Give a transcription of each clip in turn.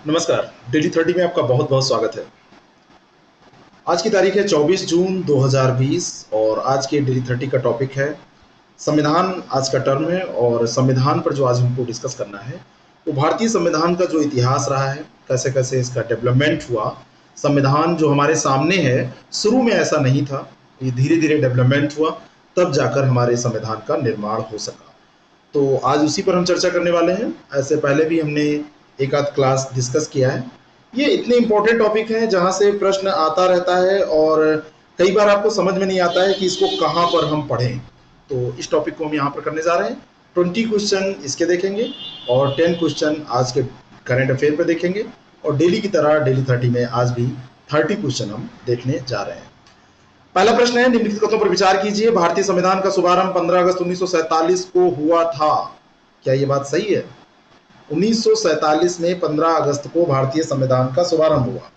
नमस्कार। डेली 30 में आपका बहुत बहुत स्वागत है। आज की तारीख है 24 जून 2020 और आज के डेली 30 का टॉपिक है संविधान। आज का टर्म है और संविधान पर जो आज हमको डिस्कस करना है वो भारतीय संविधान का जो इतिहास रहा है, कैसे कैसे इसका डेवलपमेंट हुआ। संविधान जो हमारे सामने है, शुरू में ऐसा नहीं था, ये धीरे धीरे डेवलपमेंट हुआ, तब जाकर हमारे संविधान का निर्माण हो सका। तो आज उसी पर हम चर्चा करने वाले हैं। ऐसे पहले भी हमने एक आध क्लास डिस्कस किया है। ये इतने इम्पोर्टेंट टॉपिक हैं जहाँ से प्रश्न आता रहता है और कई बार आपको समझ में नहीं आता है कि इसको कहाँ पर हम पढ़ें। तो इस टॉपिक को हम यहाँ पर करने जा रहे हैं। 20 क्वेश्चन इसके देखेंगे और 10 क्वेश्चन आज के करंट अफेयर पे देखेंगे और डेली की तरह डेली 30 में आज भी 30 क्वेश्चन हम देखने जा रहे हैं। पहला प्रश्न है, निम्नलिखित कथनों पर विचार कीजिए। भारतीय संविधान का शुभारंभ 15 अगस्त 1947 को हुआ था। क्या ये बात सही है? 1947 में 15 अगस्त को भारतीय संविधान का शुभारंभ हुआ।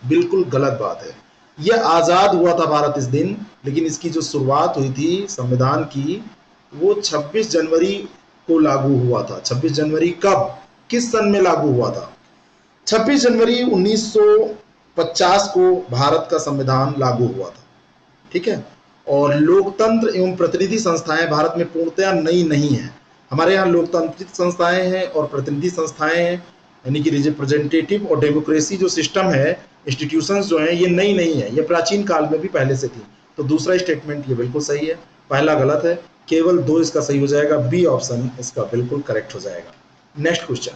बिल्कुल गलत बात है। यह आजाद हुआ था भारत इस दिन, लेकिन इसकी जो शुरुआत हुई थी संविधान की, वो 26 जनवरी को लागू हुआ था। 26 जनवरी कब, किस सन में लागू हुआ था? 26 जनवरी 1950 को भारत का संविधान लागू हुआ था। ठीक है। और लोकतंत्र एवं प्रतिनिधि संस्थाएं भारत में पूर्णतया नई नहीं है। हमारे यहाँ लोकतांत्रिक संस्थाएं हैं और प्रतिनिधि संस्थाएं हैं, यानी कि रिप्रेजेंटेटिव और डेमोक्रेसी जो सिस्टम है, इंस्टीट्यूशंस जो हैं, ये नई नहीं है, ये प्राचीन काल में भी पहले से थी। तो दूसरा स्टेटमेंट ये बिल्कुल सही है, पहला गलत है। केवल दो इसका सही हो जाएगा, बी ऑप्शन इसका बिल्कुल करेक्ट हो जाएगा। नेक्स्ट क्वेश्चन,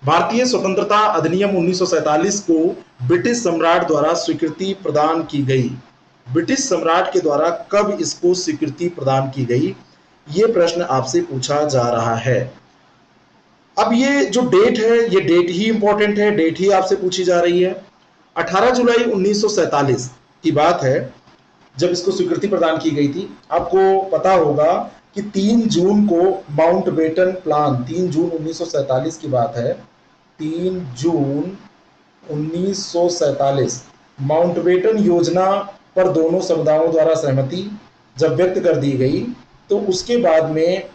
भारतीय स्वतंत्रता अधिनियम 1947 को ब्रिटिश सम्राट द्वारा स्वीकृति प्रदान की गई। ब्रिटिश सम्राट के द्वारा कब इसको स्वीकृति प्रदान की गई, ये प्रश्न आपसे पूछा जा रहा है। अब ये जो डेट है, ये डेट ही इंपॉर्टेंट है, डेट ही आपसे पूछी जा रही है। 18 जुलाई 1947 की बात है जब इसको स्वीकृति प्रदान की गई थी। आपको पता होगा कि 3 जून को माउंटबेटन प्लान, 3 जून 1947 की बात है, 3 जून 1947 माउंटबेटन योजना पर दोनों समुदायों द्वारा सहमति जब व्यक्त कर दी गई, तो उसके बाद में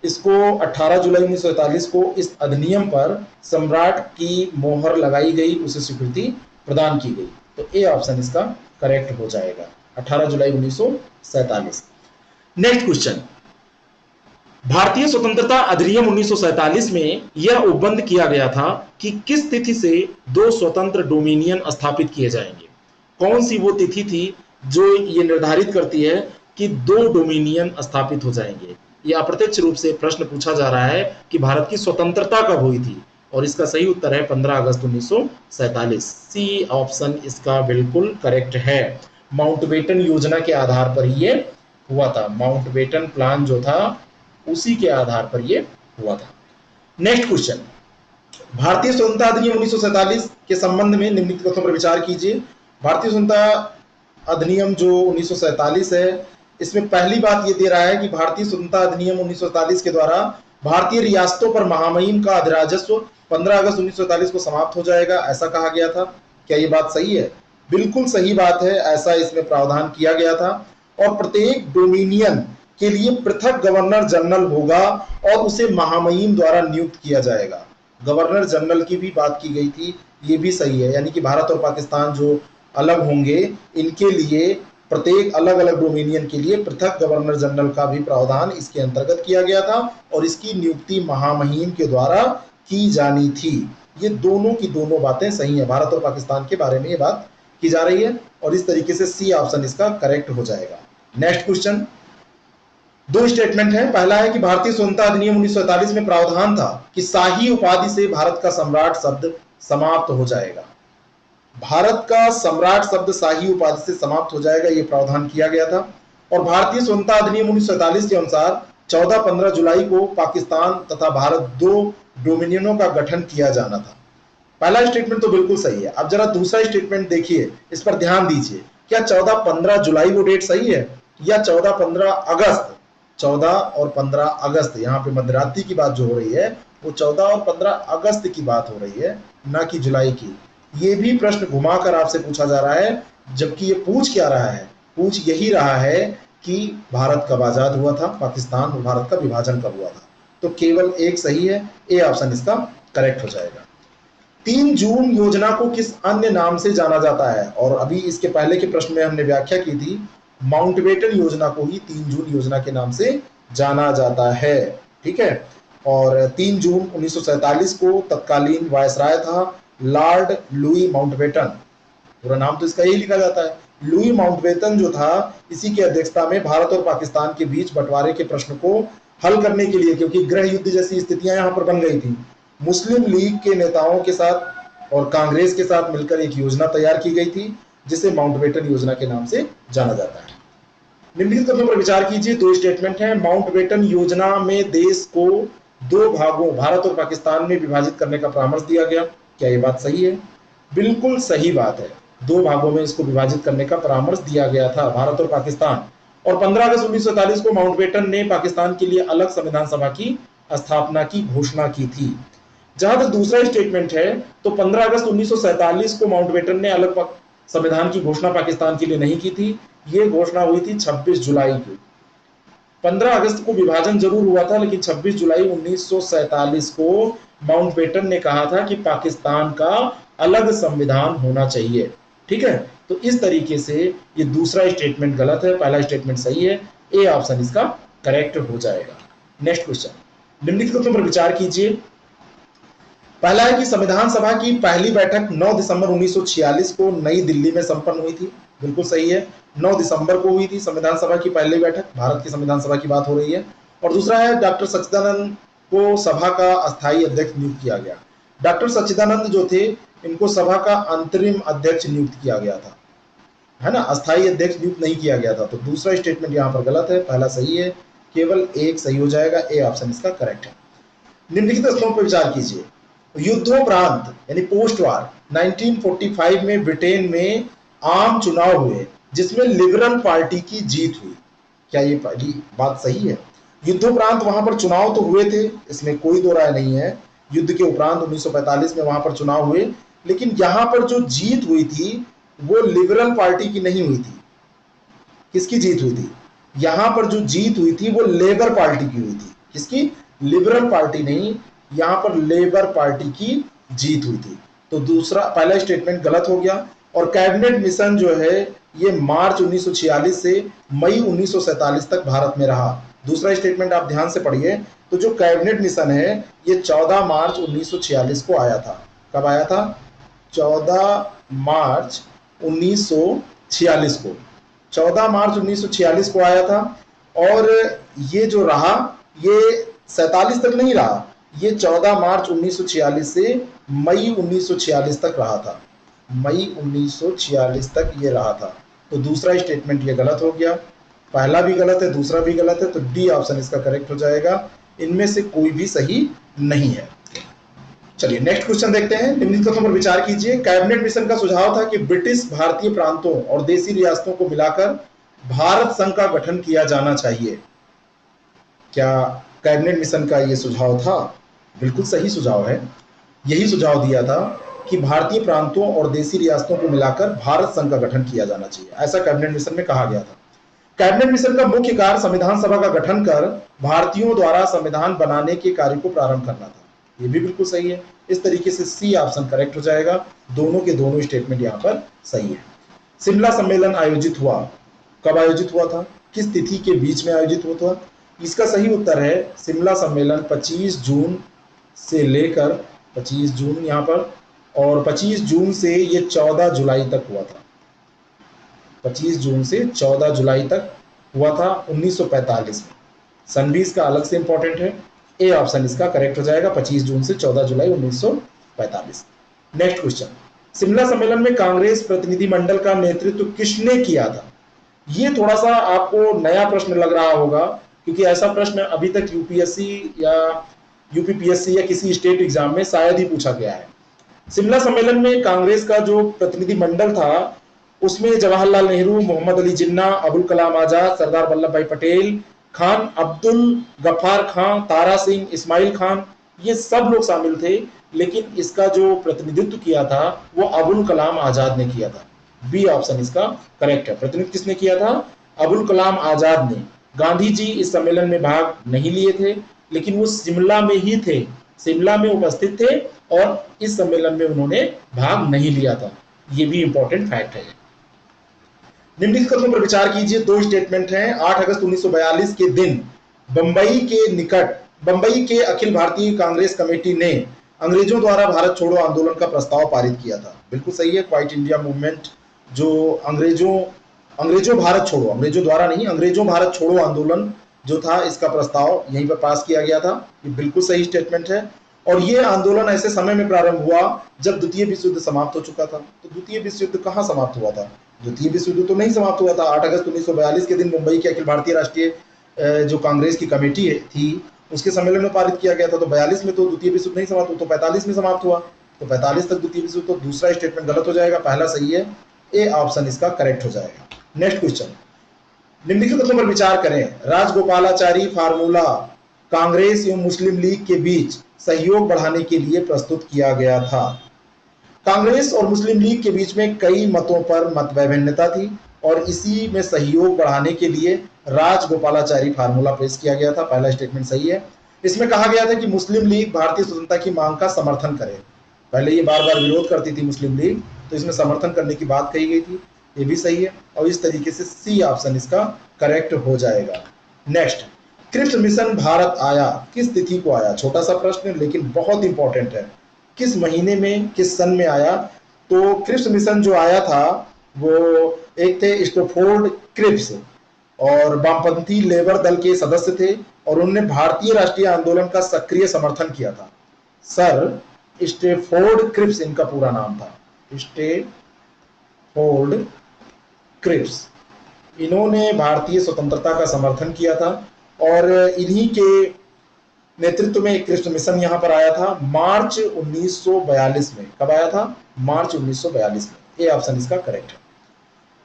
इसको 18 जुलाई 1947 को इस अधिनियम पर सम्राट की मोहर लगाई गई, उसे स्वीकृति प्रदान की गई। तो ए ऑप्शन इसका करेक्ट हो जाएगा, 18 जुलाई 1947। नेक्स्ट क्वेश्चन, भारतीय स्वतंत्रता अधिनियम 1947 में यह उपबंध किया गया था कि किस तिथि से 2 स्वतंत्र डोमिनियन स्थापित किए जाएंगे। कौन सी वो तिथि थी जो ये निर्धारित करती है कि 2 डोमिनियन स्थापित हो जाएंगे। ये अप्रत्यक्ष रूप से प्रश्न पूछा जा रहा है कि भारत की स्वतंत्रता कब हुई थी, और इसका सही उत्तर है 15 अगस्त 1947। सी ऑप्शन इसका बिल्कुल करेक्ट है। माउंटबेटन योजना के आधार पर ये हुआ था, माउंटबेटन प्लान जो था उसी के आधार पर ये हुआ था। नेक्स्ट क्वेश्चन, भारतीय स्वतंत्रता अधिनियम 1947 के संबंध में निम्नलिखित कथनों पर विचार कीजिए। भारतीय स्वतंत्रता अधिनियम जो 1947 है, इसमें पहली बात ये दे रहा है कि भारतीय स्वतंत्रता अधिनियम 1947 के द्वारा भारतीय रियासतों पर महामहिम का अधिराजस्व 15 अगस्त 1947 को समाप्त हो जाएगा, ऐसा कहा गया था। क्या ये बात सही है? बिल्कुल सही बात है, ऐसा इसमें प्रावधान किया गया था। और प्रत्येक डोमिनियन के लिए पृथक गवर्नर जनरल होगा और उसे महामहिम द्वारा नियुक्त किया जाएगा। गवर्नर जनरल की भी बात की गई थी, ये भी सही है, यानी कि भारत और पाकिस्तान जो अलग होंगे, इनके लिए प्रत्येक अलग अलग डोमिनियन के लिए पृथक गवर्नर जनरल का भी प्रावधान इसके अंतर्गत किया गया था और इसकी नियुक्ति महामहिम के द्वारा की जानी थी। ये दोनों की दोनों बातें सही है, भारत और पाकिस्तान के बारे में ये बात की जा रही है और इस तरीके से सी ऑप्शन इसका करेक्ट हो जाएगा। नेक्स्ट क्वेश्चन, दो स्टेटमेंट है। पहला है कि भारतीय स्वतंत्रता अधिनियम 1947 में प्रावधान था कि शाही उपाधि से भारत का सम्राट शब्द समाप्त हो जाएगा। भारत का सम्राट शब्द शाही उपाधि से समाप्त हो जाएगा, यह प्रावधान किया गया था। और भारतीय स्वतंत्रता अधिनियम 1947 के अनुसार 14-15 जुलाई को पाकिस्तान तथा भारत 2 डोमिनियनों का गठन किया जाना था। पहला स्टेटमेंट तो बिल्कुल सही है। अब जरा दूसरा स्टेटमेंट देखिए, इस पर ध्यान दीजिए। क्या 14-15 जुलाई वो डेट सही है या 14-15 अगस्त? 14 और 15 अगस्त, यहाँ पे मध्यरात्रि की बात जो हो रही है वो 14 और 15 अगस्त की बात हो रही है, ना कि जुलाई की। ये भी प्रश्न घुमाकर आपसे पूछा जा रहा है, जबकि ये पूछ क्या रहा है? पूछ यही रहा है कि भारत कब आजाद हुआ था, पाकिस्तान और भारत का विभाजन कब हुआ था। तो केवल एक सही है, ए ऑप्शन इसका करेक्ट हो जाएगा। 3 जून योजना को किस अन्य नाम से जाना जाता है? और अभी इसके पहले के प्रश्न में हमने व्याख्या की थी, माउंटबेटन योजना को ही 3 जून योजना के नाम से जाना जाता है। ठीक है, और 3 जून 1947 को तत्कालीन वायसराय था लॉर्ड लुई माउंटबेटन। पूरा नाम तो इसका यही लिखा जाता है। लुई माउंटबेटन जो था, इसी की अध्यक्षता में भारत और पाकिस्तान के बीच बंटवारे के प्रश्न को हल करने के लिए, क्योंकि गृह युद्ध जैसी स्थितियां यहां पर बन गई थी, मुस्लिम लीग के नेताओं के साथ और कांग्रेस के साथ मिलकर एक योजना तैयार की गई थी, जिसे माउंटबेटन योजना के नाम से जाना जाता है। निम्नलिखित कथनों पर विचार कीजिए। 2 स्टेटमेंट हैं। माउंटबेटन योजना में देश को 2 भागों भारत और पाकिस्तान में विभाजित करने का परामर्श दिया गया। क्या ये बात सही है? बिल्कुल सही बात है। 2 भागों में इसको विभाजित करने का परामर्श दिया गया था, भारत और पाकिस्तान। और 15 अगस्त 1947 को माउंटबेटन ने पाकिस्तान के लिए अलग संविधान सभा की स्थापना की घोषणा की थी। जहां तक दूसरा स्टेटमेंट है, तो 15 अगस्त 1947 को माउंटबेटन ने अलग संविधान की घोषणा पाकिस्तान के लिए नहीं की थी। ये घोषणा हुई थी 26 जुलाई को। 15 अगस्त को विभाजन जरूर हुआ था, लेकिन 26 जुलाई 1947 को माउंटबेटन ने कहा था कि पाकिस्तान का अलग संविधान होना चाहिए। ठीक है, तो इस तरीके से ये दूसरा स्टेटमेंट गलत है, पहला स्टेटमेंट सही है। ए ऑप्शन इसका करेक्ट हो जाएगा। नेक्स्ट क्वेश्चन, निम्नलिखित कथनों पर विचार कीजिए। पहला है कि संविधान सभा की पहली बैठक 9 दिसंबर 1946 को नई दिल्ली में संपन्न हुई थी। बिल्कुल सही है, 9 दिसंबर को हुई थी संविधान सभा की पहली बैठक। भारत की संविधान सभा की बात हो रही है। और दूसरा है, डॉक्टर सच्चिदानंद को सभा का अस्थायी अध्यक्ष नियुक्त किया गया। डॉक्टर सच्चिदानंद जो थे, इनको सभा का अंतरिम अध्यक्ष नियुक्त किया गया था, है ना, अस्थायी अध्यक्ष नियुक्त नहीं किया गया था। तो दूसरा स्टेटमेंट यहाँ पर गलत है, पहला सही है। केवल एक सही हो जाएगा, ए ऑप्शन इसका करेक्ट है। निम्नलिखित स्थलों पर विचार कीजिए। युद्धोपरांत यानी पोस्ट वार 1945 में ब्रिटेन में आम चुनाव हुए, जिसमें लिबरल पार्टी की जीत हुई। क्या ये बात सही है? युद्धोपरांत वहां पर चुनाव तो हुए थे, इसमें कोई दो राय नहीं है। युद्ध के उपरांत 1945 में वहां पर चुनाव हुए, लेकिन यहां पर जो जीत हुई थी वो लिबरल पार्टी की नहीं हुई थी। किसकी जीत हुई थी? यहां पर जो जीत हुई थी वो लेबर पार्टी की हुई थी। किसकी? लिबरल पार्टी नहीं, यहां पर लेबर पार्टी की जीत हुई थी। तो दूसरा, पहला स्टेटमेंट गलत हो गया। और कैबिनेट मिशन जो है ये मार्च 1946 से मई 1947 तक भारत में रहा। दूसरा स्टेटमेंट आप ध्यान से पढ़िए। तो जो कैबिनेट मिशन है ये 14 मार्च 1946 को आया था। कब आया था? 14 मार्च 1946 को। 14 मार्च 1946 को आया था। और ये जो रहा ये 47 तक नहीं रहा, ये 14 मार्च 1946 से मई 1946 तक रहा था। मई 1946 तक ये रहा था। तो दूसरा स्टेटमेंट ये गलत हो गया। पहला भी गलत है, दूसरा भी गलत है, तो डी ऑप्शन इसका करेक्ट हो जाएगा। इनमें से कोई भी सही नहीं है। चलिए नेक्स्ट क्वेश्चन देखते हैं। निम्नलिखित कथनों पर विचार कीजिए। कैबिनेट मिशन का सुझाव था कि ब्रिटिश भारतीय प्रांतों और देसी रियासतों को मिलाकर भारत संघ का गठन किया जाना चाहिए। क्या कैबिनेट मिशन का यह सुझाव था? बिल्कुल सही सुझाव है। यही सुझाव दिया था कि भारतीय प्रांतों और देसी रियासतों को मिलाकर भारत संघ का गठन किया जाना चाहिए, ऐसा कैबिनेट मिशन में कहा गया था। कैबिनेट मिशन का मुख्य कार्य संविधान सभा का गठन कर भारतीयों द्वारा संविधान बनाने के कार्य को प्रारंभ करना था। ये भी बिल्कुल सही है। इस तरीके से सी ऑप्शन करेक्ट हो जाएगा। दोनों के दोनों स्टेटमेंट यहाँ पर सही है। शिमला सम्मेलन आयोजित हुआ, कब आयोजित हुआ था? किस तिथि के बीच में आयोजित हुआ था? इसका सही उत्तर है शिमला सम्मेलन 25 जून से लेकर 25 जून यहाँ पर, और 25 जून से ये 14 जुलाई तक हुआ था। 25 जून से 14 जुलाई तक हुआ था 1945 में। सन भी इसका अलग से इंपॉर्टेंट है। ए ऑप्शन इसका करेक्ट हो जाएगा, 25 जून से 14 जुलाई 1945। नेक्स्ट क्वेश्चन, शिमला सम्मेलन में कांग्रेस प्रतिनिधिमंडल का नेतृत्व किसने किया था? ये थोड़ा सा आपको नया प्रश्न लग रहा होगा, क्योंकि ऐसा प्रश्न अभी तक यूपीएससी या यूपीपीएससी या किसी स्टेट एग्जाम में शायद ही पूछा गया है। शिमला सम्मेलन में कांग्रेस का जो प्रतिनिधिमंडल था उसमें जवाहरलाल नेहरू, मोहम्मद अली जिन्ना, अबुल कलाम आजाद, सरदार वल्लभ भाई पटेल, खान अब्दुल गफ्फार खान, तारा सिंह, इस्माइल खान, ये सब लोग शामिल थे। लेकिन इसका जो प्रतिनिधित्व किया था वो अबुल कलाम आजाद ने किया था। बी ऑप्शन इसका करेक्ट है। प्रतिनिधित्व किसने किया था? अबुल कलाम आजाद ने। गांधी जी इस सम्मेलन में भाग नहीं लिए थे, लेकिन वो शिमला में ही थे। शिमला में उपस्थित थे और इस सम्मेलन में उन्होंने भाग नहीं लिया था। ये भी इंपॉर्टेंट फैक्ट है। निम्नलिखित कथनों पर विचार कीजिए। दो स्टेटमेंट हैं। 8 अगस्त 1942 के दिन बंबई के अखिल भारतीय कांग्रेस कमेटी ने अंग्रेजों द्वारा भारत छोड़ो आंदोलन का प्रस्ताव पारित किया था। बिल्कुल सही है। क्वाइट इंडिया मूवमेंट जो अंग्रेजों भारत छोड़ो, अंग्रेजों द्वारा नहीं, अंग्रेजों भारत छोड़ो आंदोलन जो था, इसका प्रस्ताव यहीं पर पास किया गया था। ये बिल्कुल सही स्टेटमेंट है। और ये आंदोलन ऐसे समय में प्रारंभ हुआ जब द्वितीय विश्व युद्ध समाप्त हो चुका था। तो द्वितीय विश्व युद्ध कहाँ समाप्त हुआ था? द्वितीय विश्व युद्ध तो नहीं समाप्त हुआ था। 8 अगस्त 1942 के दिन मुंबई के अखिल भारतीय राष्ट्रीय जो कांग्रेस की कमेटी थी, उसके सम्मेलन में पारित किया गया था। तो 42 में तो द्वितीय विश्व युद्ध नहीं समाप्त हुआ, तो 45 में समाप्त हुआ। तो 45 तक द्वितीय विश्व युद्ध, तो दूसरा स्टेटमेंट गलत हो जाएगा, पहला सही है। ए ऑप्शन इसका करेक्ट हो जाएगा। नेक्स्ट क्वेश्चन, निम्नलिखित कथनों पर विचार करें। राजगोपालाचारी फार्मूला कांग्रेस एवं मुस्लिम लीग के बीच सहयोग बढ़ाने के लिए प्रस्तुत किया गया था। कांग्रेस और मुस्लिम लीग के बीच में कई मतों पर मत वैभिन्नता थी और इसी में सहयोग बढ़ाने के लिए राजगोपालाचारी फार्मूला पेश किया गया था। पहला स्टेटमेंट सही है। इसमें कहा गया था कि मुस्लिम लीग भारतीय स्वतंत्रता की मांग का समर्थन करे। पहले ये बार बार विरोध करती थी मुस्लिम लीग, तो इसमें समर्थन करने की बात कही गई थी। ये भी सही है और इस तरीके से सी ऑप्शन इसका करेक्ट हो जाएगा। नेक्स्ट, क्रिप्स मिशन भारत आया, किस तिथि को आया? छोटा सा प्रश्न लेकिन बहुत इंपॉर्टेंट है। किस महीने में, किस सन में आया? तो क्रिप्स मिशन जो आया था वो एक थे स्टैफोर्ड क्रिप्स और वामपंथी लेबर दल के सदस्य थे और उन्होंने भारतीय राष्ट्रीय आंदोलन का सक्रिय समर्थन किया था। सर स्टैफोर्ड क्रिप्स इनका पूरा नाम था, स्टैफोर्ड क्रिप्स। इन्होंने भारतीय स्वतंत्रता का समर्थन किया था और इन्हीं के नेतृत्व में एक क्रिप्स मिशन यहां पर आया था मार्च 1942 में। कब आया था? मार्च 1942 में। ये ऑप्शन इसका करेक्ट है।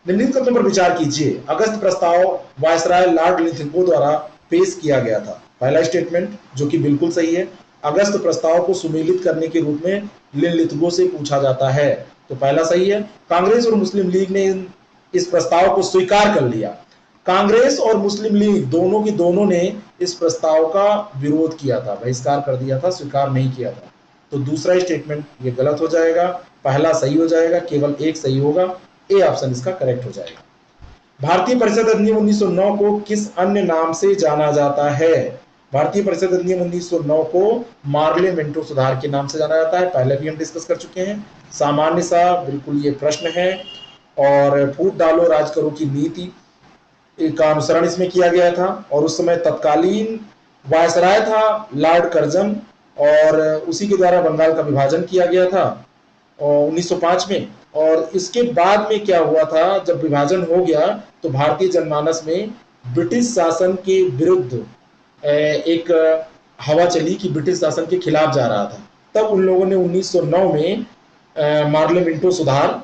निम्नलिखित कथनों पर विचार कीजिए। अगस्त प्रस्ताव वायसराय लॉर्ड लिंथगो द्वारा पेश किया गया था। पहला स्टेटमेंट जो कि बिल्कुल सही है। अगस्त प्रस्ताव को सुमेलित करने के रूप में लिंथगो से पूछा जाता है, तो पहला सही है। कांग्रेस और मुस्लिम लीग ने इस प्रस्ताव को स्वीकार कर लिया। कांग्रेस और मुस्लिम लीग दोनों की दोनों ने इस प्रस्ताव का विरोध किया था, बहिष्कार कर दिया था, स्वीकार नहीं किया था। तो दूसरा स्टेटमेंट ये गलत हो जाएगा, पहला सही हो जाएगा, केवल एक सही होगा। ए ऑप्शन इसका करेक्ट हो जाएगा। भारतीय परिषद अधिनियम 1909 को किस अन्य नाम से जाना जाता है? भारतीय परिषद अधिनियम 1909 को मार्ले मिंटो सुधार के नाम से जाना जाता है। पहले भी हम डिस्कस कर चुके हैं। सामान्य सा बिल्कुल ये प्रश्न है और फूट डालो राज करो की नीति का अनुसरण इसमें किया गया था और उस समय तत्कालीन वायसराय था लॉर्ड कर्जन और उसी के द्वारा बंगाल का विभाजन किया गया था 1905 में। और इसके बाद में क्या हुआ था, जब विभाजन हो गया तो भारतीय जनमानस में ब्रिटिश शासन के विरुद्ध एक हवा चली कि ब्रिटिश शासन के खिलाफ जा रहा था। तब उन लोगों ने 1909 में मार्ले मिंटो सुधार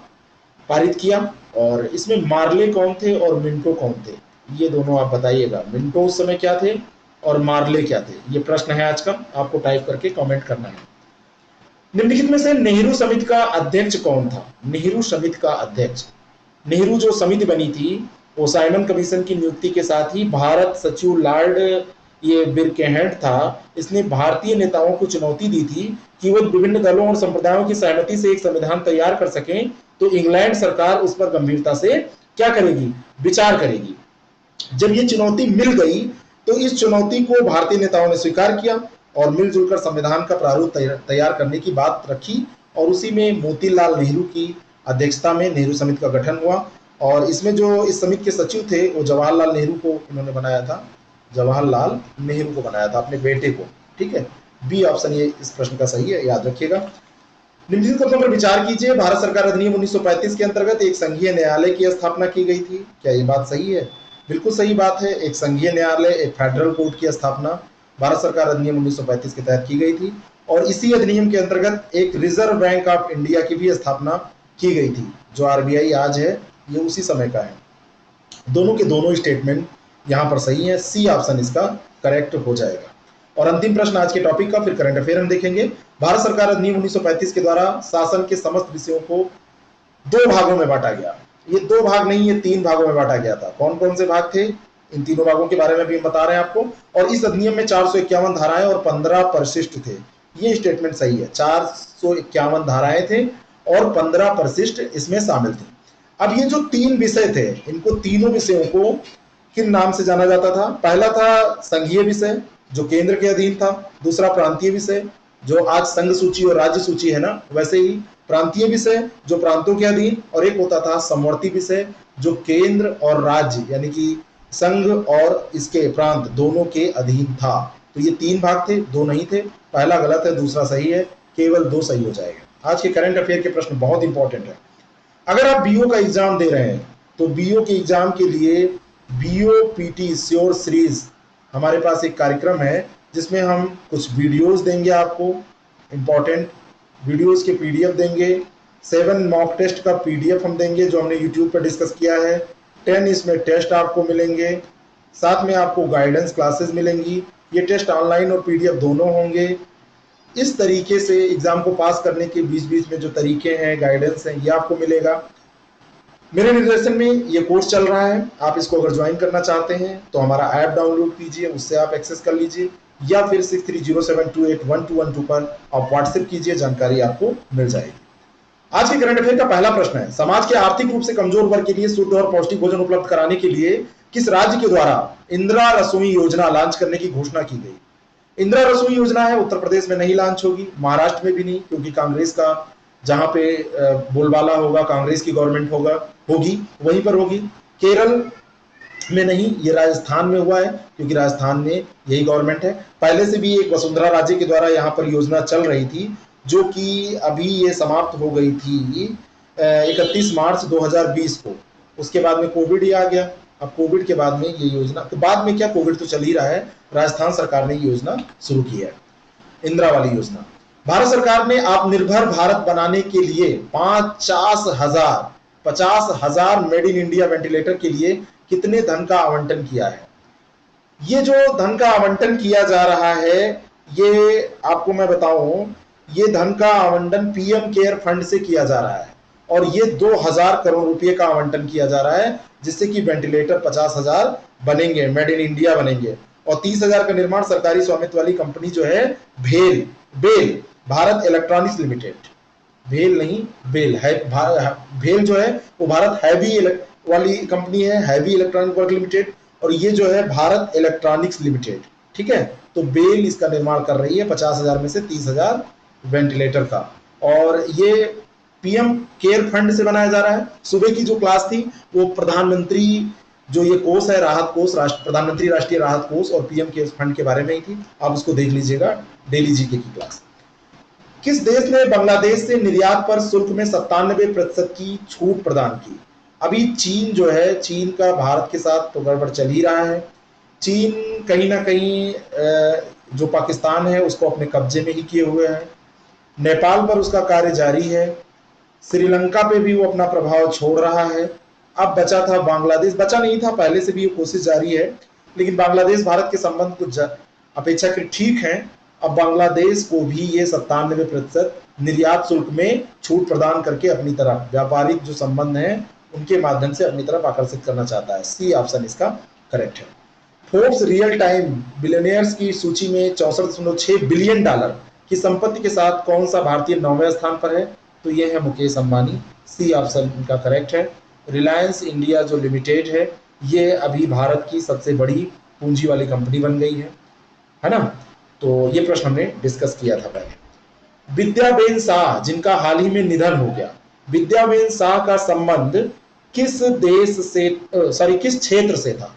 पारित किया और इसमें मार्ले कौन थे और मिंटो कौन थे, ये दोनों आप बताइएगा। मिंटो उस समय क्या थे और मार्ले क्या थे? ये प्रश्न है आज का, आपको टाइप करके कमेंट करना है। निम्नलिखित में से नेहरू समिति का अध्यक्ष कौन था? नेहरू समिति का अध्यक्ष, नेहरू जो समिति बनी थी वो साइमन कमीशन की नियुक्ति के साथ ही भारत सचिव लॉर्ड ये बिरकेहेड था, इसने भारतीय नेताओं को चुनौती दी थी कि वो विभिन्न दलों और संप्रदायों की सहमति से एक संविधान तैयार कर सकें, तो इंग्लैंड सरकार उस पर गंभीरता से क्या करेगी? विचार करेगी। जब ये चुनौती मिल गई तो इस चुनौती को भारतीय नेताओं ने स्वीकार किया और मिलजुल कर संविधान का प्रारूप तैयार करने की बात रखी और उसी में मोतीलाल नेहरू की अध्यक्षता में नेहरू समिति का गठन हुआ। और इसमें जो इस समिति के सचिव थे वो जवाहरलाल नेहरू को इन्होंने बनाया था, जवाहरलाल नेहरू को बनाया था, अपने बेटे को। ठीक है, बी ऑप्शन ये इस प्रश्न का सही है, याद रखिएगा। निम्नलिखित कथनों पर विचार कीजिए। भारत सरकार अधिनियम 1935 के अंतर्गत एक संघीय न्यायालय की स्थापना की गई थी। क्या ये बात सही है? बिल्कुल सही बात है। एक संघीय न्यायालय, एक फेडरल कोर्ट की स्थापना भारत सरकार अधिनियम 1935 के तहत की गई थी और इसी अधिनियम के अंतर्गत एक रिजर्व बैंक ऑफ इंडिया की भी स्थापना की गई थी। जो आरबीआई आज है ये उसी समय का है। दोनों के दोनों स्टेटमेंट यहाँ पर सही है, सी ऑप्शन इसका करेक्ट हो जाएगा। और अंतिम प्रश्न आज के टॉपिक का, फिर करंट अफेयर हम देखेंगे। भारत सरकार अधिनियम 1935 के द्वारा शासन के समस्त विषयों को दो भागों में बांटा गया। ये दो भाग नहीं, ये तीन भागों में बांटा गया था। कौन कौन से भाग थे? इन तीनों भागों के बारे में भी हम बता रहे हैं आपको। और इस अधिनियम में 451 धाराएं और 15 परिशिष्ट थे। ये स्टेटमेंट सही है। 451 धाराएं थे और 15 परिशिष्ट इसमें शामिल थी। अब ये जो 3 विषय थे, इनको तीनों विषयों को किन नाम से जाना जाता था? पहला था संघीय विषय जो केंद्र के अधीन था, दूसरा प्रांतीय विषय जो आज संघ सूची और राज्य सूची है ना, वैसे ही प्रांतीय विषय जो प्रांतों के अधीन, और एक होता था समवर्ती विषय जो केंद्र और राज्य यानी कि संघ और इसके प्रांत दोनों के अधीन था। तो ये 3 भाग थे, 2 नहीं थे। पहला गलत है, दूसरा सही है, केवल 2 सही हो जाएगा। आज के करंट अफेयर के प्रश्न बहुत इंपॉर्टेंट है। अगर आप बीओ का एग्जाम दे रहे हैं तो बीओ के एग्जाम के लिए बीओ पीटी श्योर सीरीज हमारे पास एक कार्यक्रम है जिसमें हम कुछ वीडियोस देंगे आपको, इंपॉर्टेंट वीडियोस के पीडीएफ देंगे, 7 मॉक टेस्ट का पीडीएफ हम देंगे जो हमने यूट्यूब पर डिस्कस किया है, 10 इसमें टेस्ट आपको मिलेंगे, साथ में आपको गाइडेंस क्लासेस मिलेंगी। ये टेस्ट ऑनलाइन और पीडीएफ दोनों होंगे। इस तरीके से एग्जाम को पास करने के बीच बीच में जो तरीके हैं, गाइडेंस हैं, ये आपको मिलेगा। मेरे निर्देशन में ये कोर्स चल रहा है। आप इसको अगर ज्वाइन करना चाहते हैं तो हमारा ऐप डाउनलोड कीजिए, उससे आप एक्सेस कर लीजिए, या फिर 6307281212 पर आप व्हाट्सएप कीजिए, जानकारी आपको मिल जाएगी। आज के करंट अफेयर का पहला प्रश्न है, समाज के आर्थिक रूप से कमजोर वर्ग के लिए शुद्ध और पौष्टिक भोजन उपलब्ध कराने के लिए किस राज्य के द्वारा इंदिरा रसोई योजना लॉन्च करने की घोषणा की गई? इंदिरा रसोई योजना है, उत्तर प्रदेश में नहीं लॉन्च होगी, महाराष्ट्र में भी नहीं, क्योंकि कांग्रेस का जहां पे बोलबाला होगा, कांग्रेस की गवर्नमेंट होगी वहीं पर होगी। केरल में नहीं, ये राजस्थान में हुआ है क्योंकि राजस्थान में यही गवर्नमेंट है। पहले से भी एक वसुंधरा राजे के द्वारा यहाँ पर योजना चल रही थी जो कि अभी ये समाप्त हो गई थी 31 मार्च 2020 को। उसके बाद में कोविड ही आ गया। अब कोविड के बाद में ये योजना, तो बाद में क्या, कोविड तो चल ही रहा है, राजस्थान सरकार ने ये योजना शुरू की है, इंदिरा वाली योजना। भारत सरकार ने आत्मनिर्भर भारत बनाने के लिए 50,000 मेड इन इंडिया वेंटिलेटर के लिए कितने धन का आवंटन किया है? ये जो धन का आवंटन किया जा रहा है, ये आपको मैं बताऊं, ये धन का आवंटन पीएम केयर फंड से किया जा रहा है और ये 2000 करोड़ रुपए का आवंटन किया जा रहा है, जिससे कि वेंटिलेटर 50,000 बनेंगे, मेड इन इंडिया बनेंगे। और 30,000 का निर्माण सरकारी स्वामित्व वाली कंपनी जो है बेल भारत इलेक्ट्रॉनिक्स लिमिटेड, भेल नहीं बेल है, भेल जो है वो भारत हैवी वाली कंपनी है, हैवी इलेक्ट्रॉनिक वर्क लिमिटेड, और ये जो है भारत इलेक्ट्रॉनिक्स लिमिटेड, ठीक है। तो बेल इसका निर्माण कर रही है 50,000 में से 30,000 वेंटिलेटर का, और ये पीएम केयर फंड से बनाया जा रहा है। सुबह की जो क्लास थी वो प्रधानमंत्री जो ये कोष है, राहत कोष, प्रधानमंत्री राष्ट्रीय राहत कोष और पीएम केयर फंड के बारे में ही थी, आप उसको देख लीजिएगा, डेली जीके की क्लास। किस देश ने बांग्लादेश से निर्यात पर शुल्क में 97% की छूट प्रदान की? अभी चीन जो है, चीन का भारत के साथ तो गड़बड़ चल ही रहा है। चीन कहीं ना कहीं जो पाकिस्तान है उसको अपने कब्जे में ही किए हुए है। नेपाल पर उसका कार्य जारी है। श्रीलंका पे भी वो अपना प्रभाव छोड़ रहा है। अब बचा था बांग्लादेश, बचा नहीं था, पहले से भी ये कोशिश जारी है, लेकिन बांग्लादेश भारत के संबंध कुछ अपेक्षाकृत ठीक है। अब बांग्लादेश को भी ये 97% निर्यात शुल्क में छूट प्रदान करके अपनी तरफ व्यापारिक जो संबंध है उनके माध्यम से अपनी तरफ आकर्षित करना चाहता है। सी ऑप्शन इसका करेक्ट है। फोर्ब्स रियल टाइम बिलियनियर्स की सूची में 64.6 बिलियन डॉलर की संपत्ति के साथ कौन सा भारतीय 9वें स्थान पर है? तो ये है मुकेश अंबानी। सी ऑप्शन इनका करेक्ट है। रिलायंस इंडिया जो लिमिटेड है ये अभी भारत की सबसे बड़ी पूंजी वाली कंपनी बन गई है ना। तो ये प्रश्न हमने डिस्कस किया था पहले। विद्याबेन शाह जिनका हाल ही में निधन हो गया, विद्याबेन शाह का संबंध किस देश से, किस क्षेत्र से था?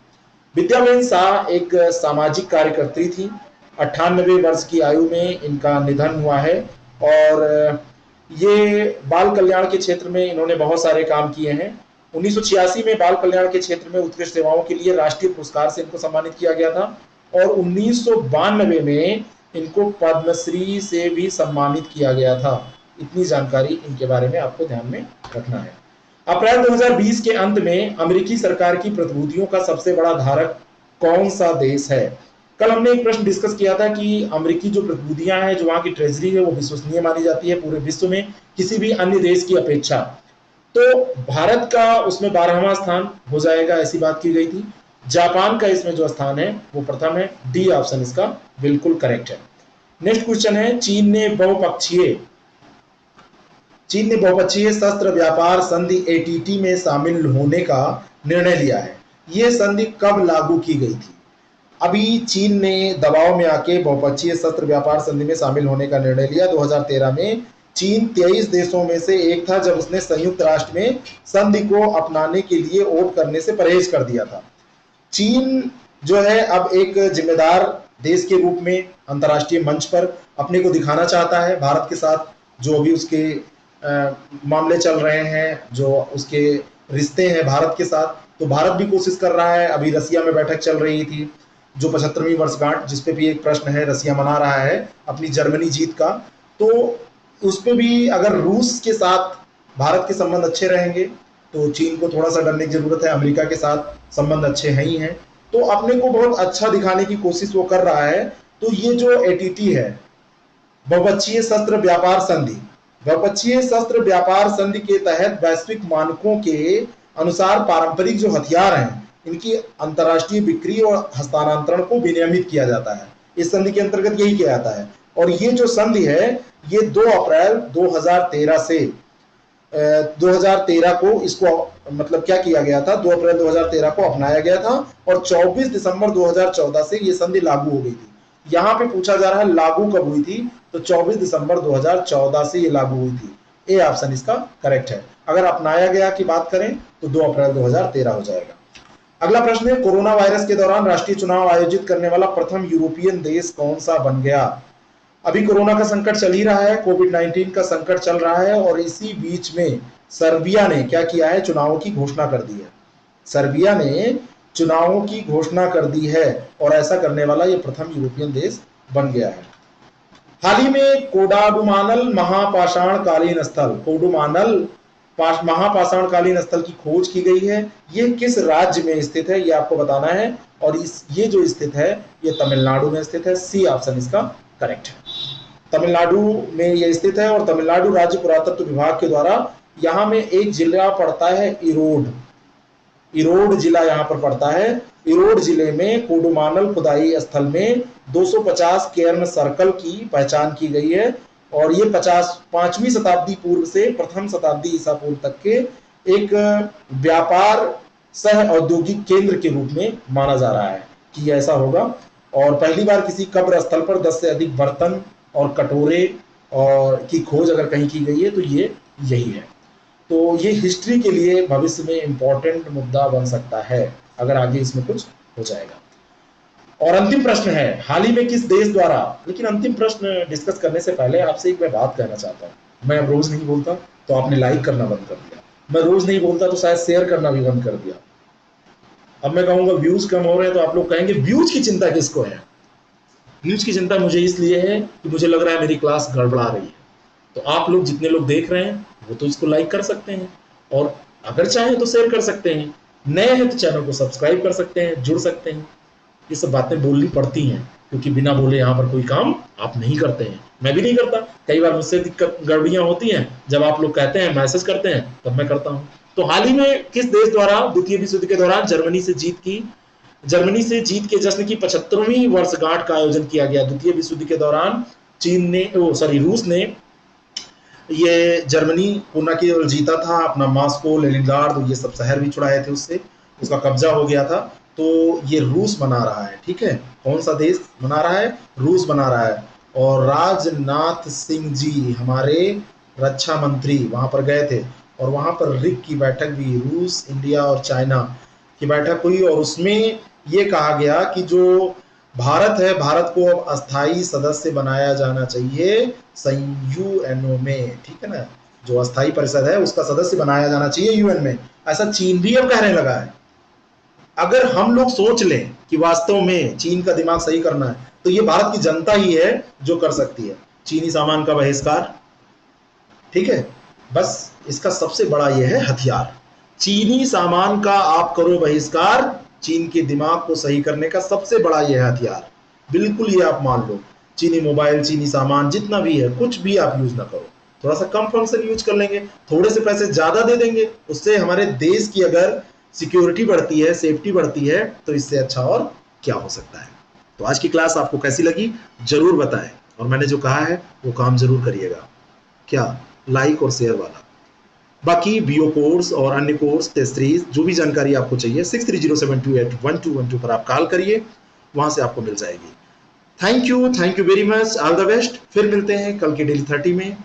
विद्याबेन शाह एक सामाजिक कार्यकर्त्री थी। 98 वर्ष की आयु में इनका निधन हुआ है और ये बाल कल्याण के क्षेत्र में इन्होंने बहुत सारे काम किए हैं। 1986 में बाल कल्याण के क्षेत्र में उत्कृष्ट सेवाओं के लिए राष्ट्रीय पुरस्कार से इनको सम्मानित किया गया था और 1992 में इनको पद्मश्री से भी सम्मानित किया गया था। इतनी जानकारी इनके बारे में आपको ध्यान में रखना है। अप्रैल 2020 के अंत में अमेरिकी सरकार की प्रतिभूतियों का सबसे बड़ा धारक कौन सा देश है? कल हमने एक प्रश्न डिस्कस किया था कि अमेरिकी जो प्रतिभूतियां हैं, जो वहां की ट्रेजरी है, वो विश्वसनीय मानी जाती है पूरे विश्व में किसी भी अन्य देश की अपेक्षा। तो भारत का उसमें 12वां स्थान हो जाएगा, ऐसी बात की गई थी। जापान का इसमें जो स्थान है वो प्रथम है। डी ऑप्शन इसका बिल्कुल करेक्ट है। नेक्स्ट क्वेश्चन है, चीन ने बहुपक्षीय शस्त्र व्यापार संधि एटीटी में शामिल होने का निर्णय लिया है। यह संधि कब लागू की गई थी? अभी चीन ने दबाव में आके बहुपक्षीय शस्त्र व्यापार संधि में शामिल होने का निर्णय लिया 2013 में। चीन 23 देशों में से एक था जब उसने संयुक्त राष्ट्र में संधि को अपनाने के लिए वोट करने से परहेज कर दिया था। चीन जो है अब एक जिम्मेदार देश के रूप में अंतर्राष्ट्रीय मंच पर अपने को दिखाना चाहता है। भारत के साथ जो अभी उसके मामले चल रहे हैं, जो उसके रिश्ते हैं भारत के साथ, तो भारत भी कोशिश कर रहा है। अभी रसिया में बैठक चल रही थी, जो 75वीं वर्षगांठ, जिसपे भी एक प्रश्न है, रसिया मना रहा है अपनी जर्मनी जीत का, तो उस पे भी अगर रूस के साथ भारत के संबंध अच्छे रहेंगे तो चीन को थोड़ा सा डरने की जरूरत है। अमेरिका के साथ संबंध अच्छे हैं ही हैं, तो अपने को बहुत अच्छा दिखाने की कोशिश वो कर रहा है। तो ये जो एटीटी है, बहुपक्षीय शस्त्र व्यापार संधि, बहुपक्षीय शस्त्र व्यापार संधि के तहत वैश्विक मानकों के अनुसार पारंपरिक जो हथियार हैं, इनकी अंतर्राष्ट्रीय बिक्री और हस्तांतरण को विनियमित किया जाता है। इस संधि के अंतर्गत यही किया जाता है। और ये जो संधि है, ये 2 अप्रैल 2013 से 2013 को इसको मतलब क्या किया गया था, 2 अप्रैल 2013 को अपनाया गया था और 24 दिसंबर 2014 से ये संधि लागू हो गई थी। यहाँ पे पूछा जा रहा है लागू कब हुई थी, तो 24 दिसंबर 2014 से ये लागू हुई थी। ए ऑप्शन इसका करेक्ट है। अगर अपनाया गया की बात करें तो 2 अप्रैल 2013 हो जाएगा। अगला प्रश्न है, कोरोना वायरस के दौरान राष्ट्रीय चुनाव आयोजित करने वाला प्रथम यूरोपियन देश कौन सा बन गया? अभी कोरोना का संकट चल ही रहा है, कोविड-19 का संकट चल रहा है और इसी बीच में सर्बिया ने क्या किया है, चुनावों की घोषणा कर दी है। सर्बिया ने चुनावों की घोषणा कर दी है और ऐसा करने वाला ये प्रथम यूरोपियन देश बन गया है। हाल ही में कोडागुमानल महापाषाणकालीन स्थल, कोडुमानल महापाषाणकालीन स्थल की खोज की गई है। ये किस राज्य में स्थित है, ये आपको बताना है। और ये जो स्थित है, ये तमिलनाडु में स्थित है। सी ऑप्शन इसका करेक्ट है। तमिलनाडु में यह स्थित है और तमिलनाडु राज्य पुरातत्व विभाग के द्वारा यहाँ में एक जिला पड़ता है इरोड, इरोड जिला यहाँ पर पड़ता है। इरोड जिले में कोडुमानल खुदाई स्थल में 250 केर्न सर्कल की पहचान की गई है और ये 5वीं शताब्दी पूर्व से प्रथम शताब्दी ईसा पूर्व तक के एक व्यापार सह औद्योगिक केंद्र के रूप में माना जा रहा है कि ऐसा होगा। और पहली बार किसी कब्र स्थल पर 10 से अधिक बर्तन और कटोरे और की खोज अगर कहीं की गई है तो ये यही है। तो ये हिस्ट्री के लिए भविष्य में इंपॉर्टेंट मुद्दा बन सकता है अगर आगे इसमें कुछ हो जाएगा। और अंतिम प्रश्न है, हाल ही में किस देश द्वारा, लेकिन अंतिम प्रश्न डिस्कस करने से पहले आपसे एक मैं बात कहना चाहता हूँ। मैं अब रोज नहीं बोलता तो आपने लाइक करना बंद कर दिया, मैं रोज नहीं बोलता तो शायद शेयर करना भी बंद कर दिया। अब मैं कहूंगा व्यूज कम हो रहे हैं तो आप लोग कहेंगे व्यूज की चिंता किसको है? व्यूज की चिंता मुझे इसलिए है कि मुझे लग रहा है मेरी क्लास गड़बड़ा रही है। तो आप लोग जितने लोग देख रहे हैं वो तो इसको लाइक कर सकते हैं और अगर चाहें तो शेयर कर सकते हैं। नए हैं तो चैनल को सब्सक्राइब कर सकते हैं, जुड़ सकते हैं। ये सब बातें बोलनी पड़ती हैं क्योंकि बिना बोले यहाँ पर कोई काम आप नहीं करते हैं, मैं भी नहीं करता। कई बार मुझसे दिक्कत गड़बड़ियां होती हैं, जब आप लोग कहते हैं मैसेज करते हैं तब मैं करता हूँ। तो हाल ही में किस देश द्वारा द्वितीय विश्व युद्ध के दौरान जर्मनी से जीत के जश्न की 75वीं वर्षगांठ का आयोजन किया गया? द्वितीय विश्व युद्ध के दौरान रूस ने ये जर्मनी को न केवल जीता था, अपना मॉस्को, लेनिनग्राड ये सब शहर भी छुड़ाए थे, उससे उसका कब्जा हो गया था। तो ये रूस बना रहा है, ठीक है। कौन सा देश बना रहा है? रूस बना रहा है। और राजनाथ सिंह जी हमारे रक्षा मंत्री वहां पर गए थे और वहां पर रिक की बैठक भी, रूस, इंडिया और चाइना की बैठक हुई और उसमें ये कहा गया कि जो भारत है, भारत को अब अस्थाई सदस्य बनाया जाना चाहिए यूएनओ में, ठीक है ना। जो अस्थाई परिषद है उसका सदस्य बनाया जाना चाहिए यूएन में, ऐसा चीन भी अब कहने लगा है। अगर हम लोग सोच लें कि वास्तव में चीन का दिमाग सही करना है तो ये भारत की जनता ही है जो कर सकती है। चीनी सामान का बहिष्कार, ठीक है, बस इसका सबसे बड़ा ये है हथियार। चीनी सामान का आप करो बहिष्कार, चीन के दिमाग को सही करने का सबसे बड़ा ये है हथियार। बिल्कुल ये आप मान लो, चीनी मोबाइल, चीनी सामान जितना भी है कुछ भी आप यूज ना करो, थोड़ा सा कम फंक्शन यूज कर लेंगे, थोड़े से पैसे ज्यादा दे देंगे, उससे हमारे देश की अगर सिक्योरिटी बढ़ती है, सेफ्टी बढ़ती है, तो इससे अच्छा और क्या हो सकता है। तो आज की क्लास आपको कैसी लगी जरूर बताएं। और मैंने जो कहा है वो काम जरूर करिएगा। क्या? लाइक और शेयर वाला। बाकी बीओ कोर्स और अन्य कोर्स टेस्ट सीरीज जो भी जानकारी आपको चाहिए 6307281212 पर आप कॉल करिए, वहां से आपको मिल जाएगी। Thank you very much, all the best. फिर मिलते हैं कल के डेली 30 में।